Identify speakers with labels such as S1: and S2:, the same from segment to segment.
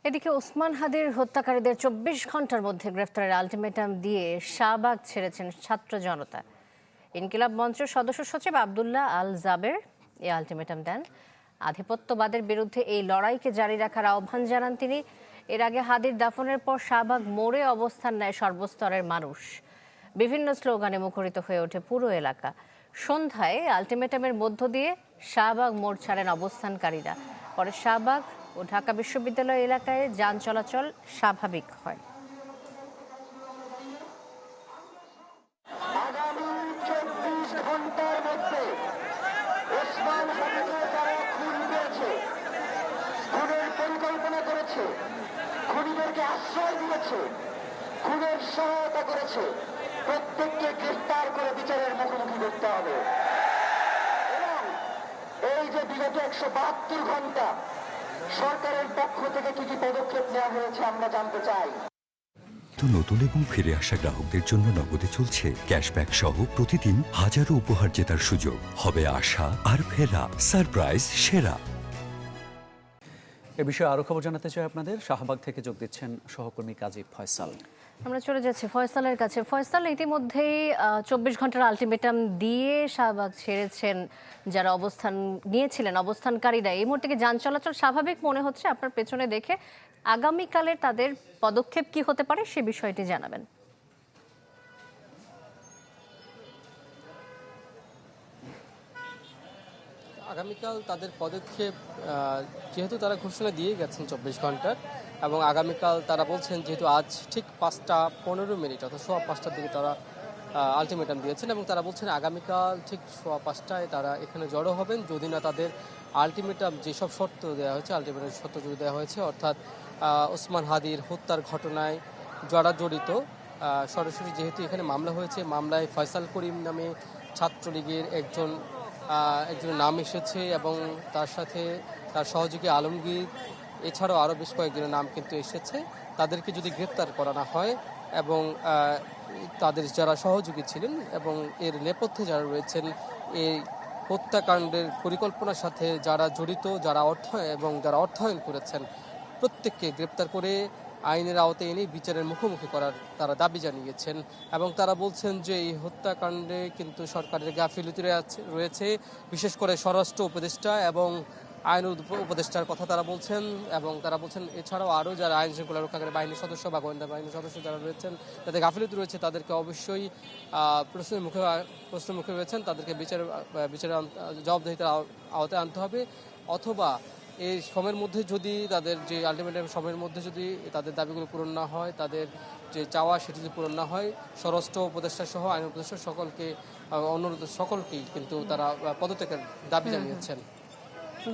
S1: এদিকে ওসমান হাদির হত্যাকারীদের ২৪ ঘন্টার মধ্যে গ্রেফতারের আলটিমেটাম দিয়ে শাহবাগ ছেড়েছেন ছাত্র জনতা। ইনকিলাব মঞ্চের সদস্য সচিব আব্দুল্লাহ আল জাবের এই আলটিমেটাম দেন। আধিপত্যবাদের বিরুদ্ধে এই লড়াইকে জারি রাখার আহ্বান জানান তিনি। এর আগে হাদির দাফনের পর শাহবাগ মোড়ে অবস্থান নেয় সর্বস্তরের মানুষ। বিভিন্ন স্লোগানে মুখরিত হয়ে ওঠে পুরো এলাকা। সন্ধ্যায় আলটিমেটামের মধ্য দিয়ে শাহবাগ মোড় ছাড়েন অবস্থানকারীরা। পরে শাহবাগ ও ঢাকা বিশ্ববিদ্যালয় এলাকায় যান চলাচল স্বাভাবিক হয়।
S2: আগামী ২৪ ঘন্টার মধ্যে ওসমান হাদিকে যারা খুন করেছে, খুনের পরিকল্পনা করেছে, খুনিদেরকে আশ্রয় দিয়েছে, খুনের সহায়তা করেছে, প্রত্যেককে গ্রেফতার করে বিচারের মুখোমুখি করতে হবে। এবং এই যে বিগত ১৭২ ঘন্টা সরকারের পক্ষ থেকে কি কি পদক্ষেপ নেওয়া হয়েছে আমরা জানতে চাই।
S3: নতুন এবং ফিরে আসা গ্রাহকদের জন্য নগদে চলছে ক্যাশব্যাক সহ প্রতিদিন হাজারো উপহার জেতার সুযোগ। হবে আশা আর ফেরা, সারপ্রাইজ সেরা।
S4: এ বিষয়ে আরো খবর জানাতে চাই আপনাদের। শাহবাগ থেকে যোগ দিচ্ছেন সহকর্মী কাজী ফয়সাল।
S1: আমরা চলে যাচ্ছি ফয়সালের কাছে। ফয়সাল, ইতিমধ্যেই ২৪ ঘন্টার আলটিমেটাম দিয়ে শাহবাগ ছেড়েছেন যারা অবস্থান নিয়েছিলেন অবস্থানকারীরা। এই মুহূর্তে কি যান চলাচল স্বাভাবিক মনে হচ্ছে আপনার পেছনে দেখে? আগামীকালের তাদের পদক্ষেপ কি হতে পারে সে বিষয়টি জানাবেন।
S5: আগামীকাল তাদের পদক্ষেপ, যেহেতু তারা ঘোষণা দিয়ে গেছেন ২৪ ঘন্টার, এবং আগামীকাল তারা বলছেন যেহেতু আজ ঠিক ৫টা ১৫ অর্থাৎ সোয়া ৫টার দিকে তারা আলটিমেটাম দিয়েছেন, এবং তারা বলছেন আগামীকাল ঠিক সোয়া ৫টায় তারা এখানে জড়ো হবেন যদি না তাদের আলটিমেটাম যেসব শর্ত দেওয়া হয়েছে, আলটিমেটাম শর্ত যদি দেওয়া হয়েছে, অর্থাৎ ওসমান হাদির হত্যার ঘটনায় যারা জড়িত, সরাসরি যেহেতু এখানে মামলা হয়েছে, মামলায় ফয়সাল করিম নামে ছাত্রলীগের একজনের নাম এসেছে, এবং তার সাথে তার সহযোগী আলমগীর, এছাড়াও আরও বেশ কয়েকজনের নাম কিন্তু এসেছে। তাদেরকে যদি গ্রেপ্তার করানো হয় এবং তাদের যারা সহযোগী ছিলেন এবং এর নেপথ্যে যারা রয়েছেন, এই হত্যাকাণ্ডের পরিকল্পনার সাথে যারা জড়িত, যারা অর্থায়ন করেছেন, প্রত্যেককে গ্রেপ্তার করে আইনের আওতায় এনে বিচারের মুখোমুখি করার তারা দাবি জানিয়েছেন। এবং তারা বলছেন যে এই হত্যাকাণ্ডে কিন্তু সরকারের গাফিলতি রয়েছে, বিশেষ করে স্বরাষ্ট্র উপদেষ্টা এবং আইন উপদেষ্টার কথা তারা বলছেন। এবং তারা বলছেন এছাড়াও আরও যারা আইন শৃঙ্খলা রক্ষাকারী বাহিনীর সদস্য বা গোয়েন্দা বাহিনীর সদস্য যারা রয়েছেন, তাদের গাফিলতি রয়েছে, তাদেরকে অবশ্যই প্রশ্নের মুখে রয়েছেন, তাদেরকে বিচারের জবাবদিহিতার আওতায় আনতে হবে। অথবা এই সময়ের মধ্যে যদি তাদের যে আলটিমেটাম সময়ের মধ্যে যদি তাদের দাবিগুলো পূরণ না হয়, তাদের যে চাওয়া সেটি যদি পূরণ না হয়, স্বরাষ্ট্র উপদেষ্টা সহ আইন উপদেষ্টা সকলকেই কিন্তু তারা পদত্যাগের দাবি জানিয়েছেন।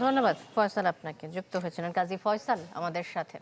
S1: ধন্যবাদ ফয়সাল, আপনাকে যুক্ত হয়েছিলেন কাজী ফয়সাল আমাদের সাথে।